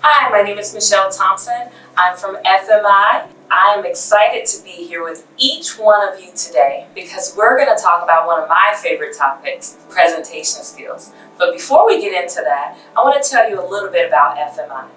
Hi, my name is Michelle Thompson. I'm from FMI. I am excited to be here with each one of you today because we're going to talk about one of my favorite topics, presentation skills. But before we get into that, I want to tell you a little bit about FMI.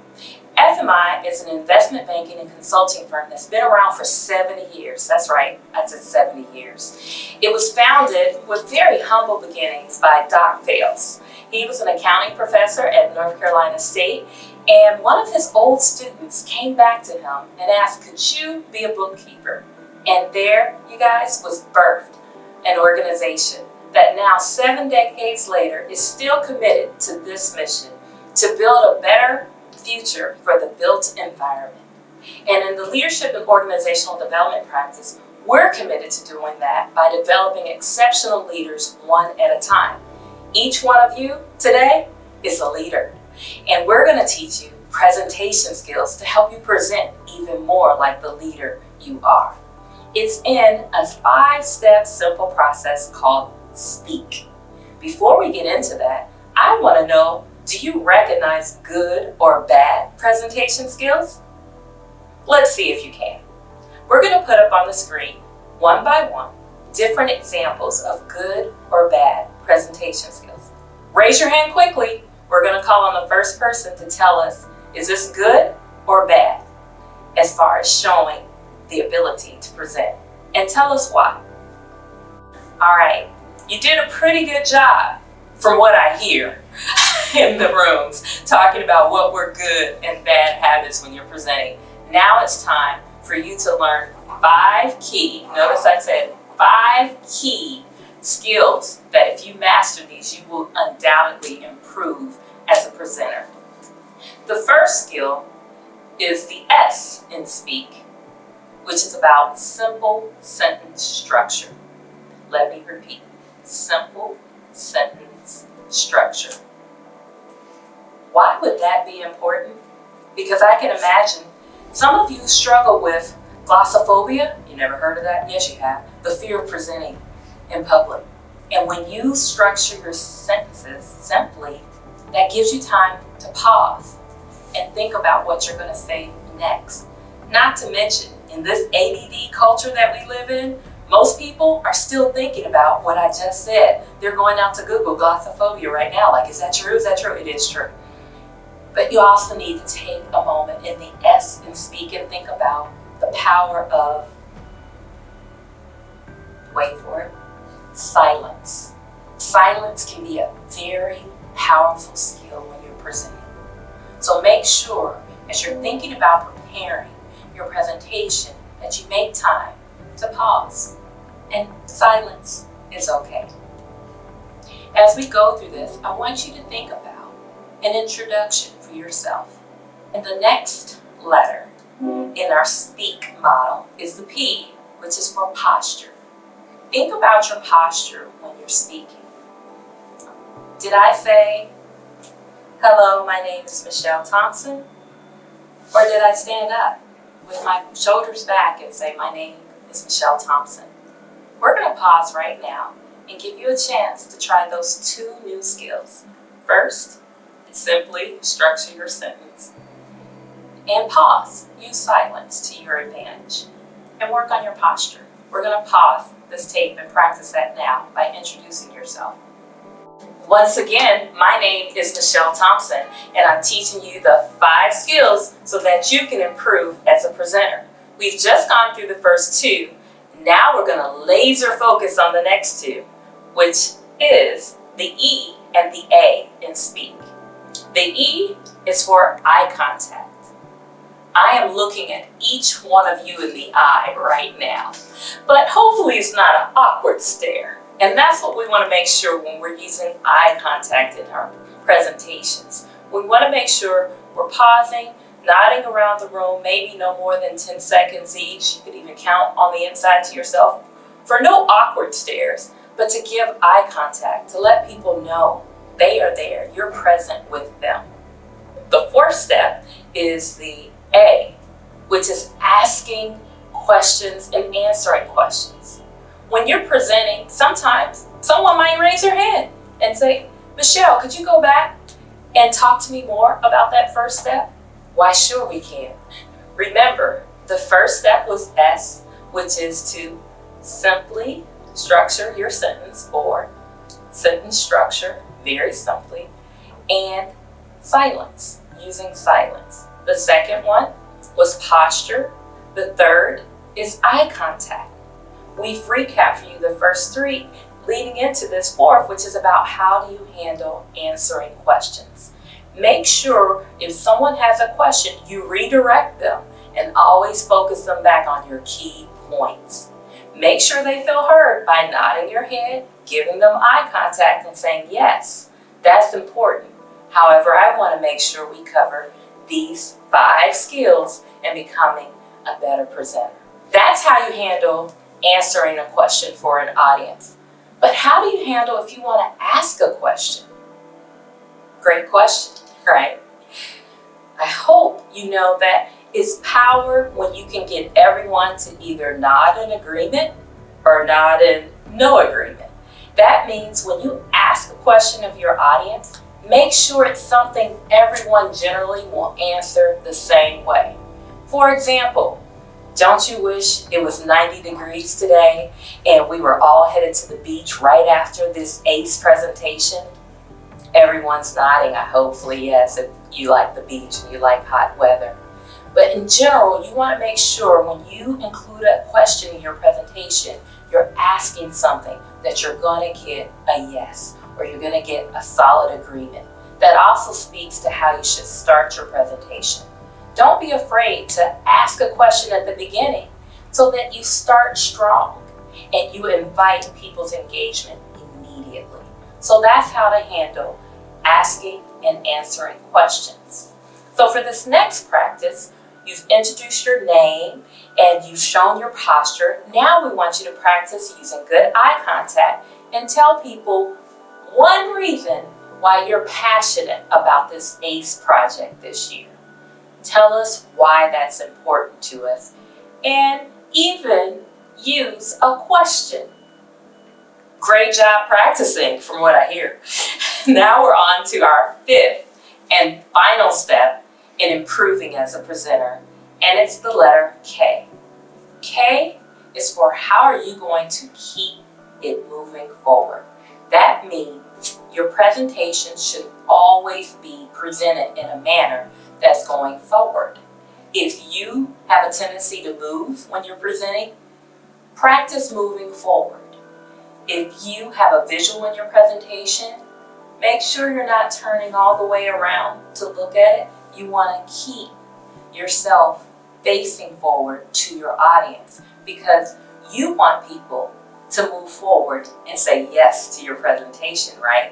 FMI is an investment banking and consulting firm that's been around for 70 years. That's right, I said 70 years. It was founded with very humble beginnings by Doc Fales. He was an accounting professor at North Carolina State, and one of his old students came back to him and asked, could you be a bookkeeper? And there, you guys, was birthed an organization that now 7 decades later is still committed to this mission, to build a better future for the built environment. And in the leadership and organizational development practice, we're committed to doing that by developing exceptional leaders one at a time. Each one of you today is a leader, and we're going to teach you presentation skills to help you present even more like the leader you are. It's in a 5-step simple process called SPEAK. Before we get into that, I want to know, do you recognize good or bad presentation skills? Let's see if you can. We're going to put up on the screen, one by one, different examples of good or bad presentation skills. Raise your hand quickly. We're going to call on the first person to tell us, is this good or bad as far as showing the ability to present? And tell us why. All right, you did a pretty good job from what I hear in the rooms, talking about what were good and bad habits when you're presenting. Now it's time for you to learn 5 key, notice I said 5 key skills that if you master these, you will undoubtedly improve as a presenter. The first skill is the S in SPEAK, which is about simple sentence structure. Let me repeat, simple sentence structure. Why would that be important? Because I can imagine some of you struggle with glossophobia. You never heard of that? Yes, you have. The fear of presenting in public. And when you structure your sentences simply, that gives you time to pause and think about what you're going to say next. Not to mention, in this ADD culture that we live in, most people are still thinking about what I just said. They're going out to Google glossophobia right now, like, is that true? Is that true? It is true. But you also need to take a moment in the S and SPEAK and think about the power of, wait for it, silence. Silence can be a very powerful skill when you're presenting. So make sure, as you're thinking about preparing your presentation, that you make time to pause. And silence is okay. As we go through this, I want you to think about an introduction for yourself. And the next letter in our SPEAK model is the P, which is for posture. Think about your posture when you're speaking. Did I say, hello, my name is Michelle Thompson? Or did I stand up with my shoulders back and say, my name is Michelle Thompson? We're going to pause right now and give you a chance to try those 2 new skills. First, simply structure your sentence. And pause. Use silence to your advantage. And work on your posture. We're going to pause this tape and practice that now by introducing yourself. Once again, my name is Michelle Thompson, and I'm teaching you the 5 skills so that you can improve as a presenter. We've just gone through the first 2. Now we're going to laser focus on the next 2, which is the E and the A in SPEAK. The E is for eye contact. I am looking at each one of you in the eye right now, but hopefully it's not an awkward stare. And that's what we want to make sure when we're using eye contact in our presentations. We want to make sure we're pausing, nodding around the room, maybe no more than 10 seconds each. You could even count on the inside to yourself for no awkward stares, but to give eye contact, to let people know they are there, you're present with them. The 4th step is the A, which is asking questions and answering questions. When you're presenting, sometimes someone might raise their hand and say, Michelle, could you go back and talk to me more about that first step? Why sure we can. Remember, the first step was S, which is to simply structure your sentence, or sentence structure very simply, and silence, using silence. The second one was posture. The third is eye contact. We've recapped for you the first three, leading into this fourth, which is about how do you handle answering questions. Make sure if someone has a question, you redirect them and always focus them back on your key points. Make sure they feel heard by nodding your head, giving them eye contact, and saying yes. That's important. However, I want to make sure we cover these 5 skills in becoming a better presenter. That's how you handle answering a question for an audience. But how do you handle if you want to ask a question? Great question, right? I hope you know that it's power when you can get everyone to either nod in agreement or nod in no agreement. That means when you ask a question of your audience, make sure it's something everyone generally will answer the same way. For example, don't you wish it was 90 degrees today and we were all headed to the beach right after this ACE presentation? Everyone's nodding, hopefully yes, if you like the beach and you like hot weather. But in general, you want to make sure when you include a question in your presentation, you're asking something that you're going to get a yes, or you're going to get a solid agreement. That also speaks to how you should start your presentation. Don't be afraid to ask a question at the beginning so that you start strong and you invite people's engagement immediately. So that's how to handle asking and answering questions. So for this next practice, you've introduced your name and you've shown your posture. Now we want you to practice using good eye contact and tell people one reason why you're passionate about this ACE project this year. Tell us why that's important to us, and even use a question. Great job practicing from what I hear. Now we're on to our 5th and final step in improving as a presenter, and it's the letter K. K is for how are you going to keep it moving forward. That means your presentation should always be presented in a manner that's going forward. If you have a tendency to move when you're presenting, practice moving forward. If you have a visual in your presentation, make sure you're not turning all the way around to look at it. You want to keep yourself facing forward to your audience because you want people to move forward and say yes to your presentation, right?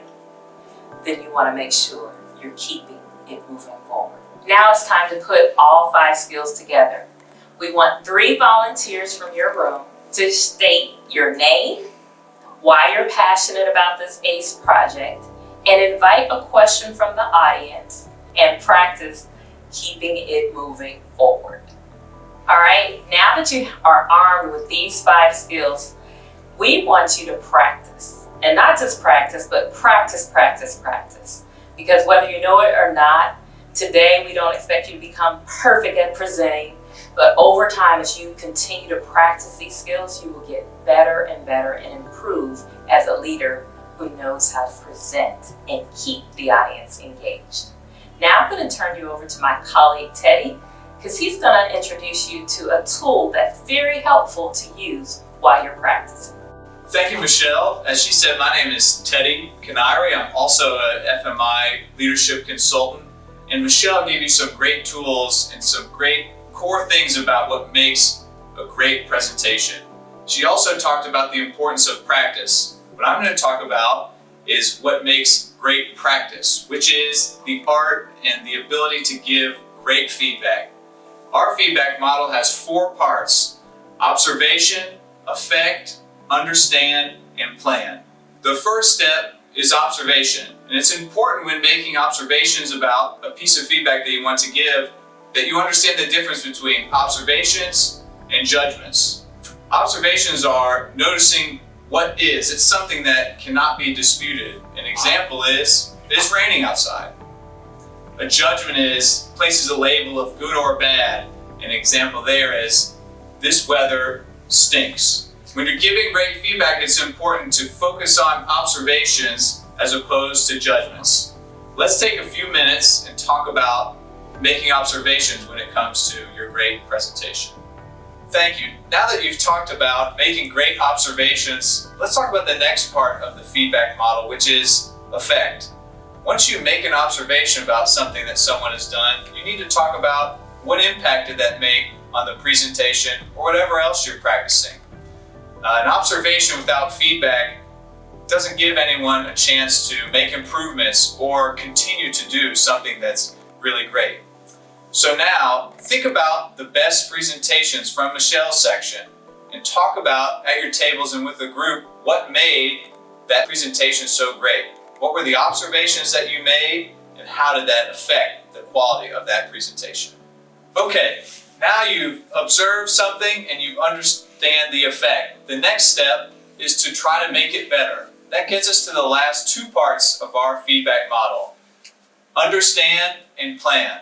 Then you want to make sure you're keeping it moving forward. Now it's time to put all 5 skills together. We want 3 volunteers from your room to state your name, why you're passionate about this ACE project, and invite a question from the audience and practice keeping it moving forward. All right, now that you are armed with these 5 skills, we want you to practice. And not just practice, but practice, practice, practice. Because whether you know it or not, today we don't expect you to become perfect at presenting, but over time as you continue to practice these skills, you will get better and better and improve as a leader who knows how to present and keep the audience engaged. Now I'm going to turn you over to my colleague Teddy, because he's going to introduce you to a tool that's very helpful to use while you're practicing. Thank you, Michelle. As she said, my name is Teddy Canary. I'm also an FMI leadership consultant. And Michelle gave you some great tools and some great core things about what makes a great presentation. She also talked about the importance of practice. What I'm going to talk about is what makes great practice, which is the art and the ability to give great feedback. Our feedback model has 4 parts: observation, affect, understand, and plan. The first step is observation. And it's important when making observations about a piece of feedback that you want to give that you understand the difference between observations and judgments. Observations are noticing what is. It's something that cannot be disputed. An example is, it's raining outside. A judgment places a label of good or bad. An example there is, this weather stinks. When you're giving great feedback, it's important to focus on observations as opposed to judgments. Let's take a few minutes and talk about making observations when it comes to your great presentation. Thank you. Now that you've talked about making great observations, let's talk about the next part of the feedback model, which is effect. Once you make an observation about something that someone has done, you need to talk about what impact did that make on the presentation or whatever else you're practicing. An observation without feedback doesn't give anyone a chance to make improvements or continue to do something that's really great. So now, think about the best presentations from Michelle's section and talk about at your tables and with the group what made that presentation so great. What were the observations that you made and how did that affect the quality of that presentation? Okay, now you've observed something and you understand the effect. The next step is to try to make it better. That gets us to the last two parts of our feedback model. Understand and plan.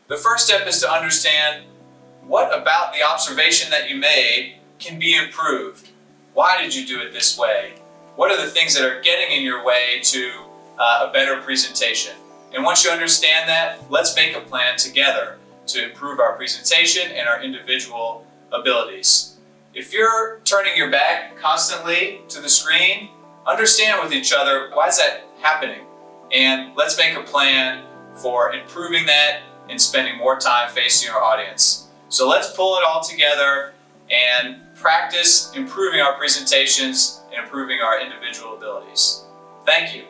The first step is to understand what about the observation that you made can be improved. Why did you do it this way? What are the things that are getting in your way to a better presentation? And once you understand that, let's make a plan together to improve our presentation and our individual abilities. If you're turning your back constantly to the screen, understand with each other why is that happening, and let's make a plan for improving that and spending more time facing our audience. So let's pull it all together and practice improving our presentations and improving our individual abilities. Thank you.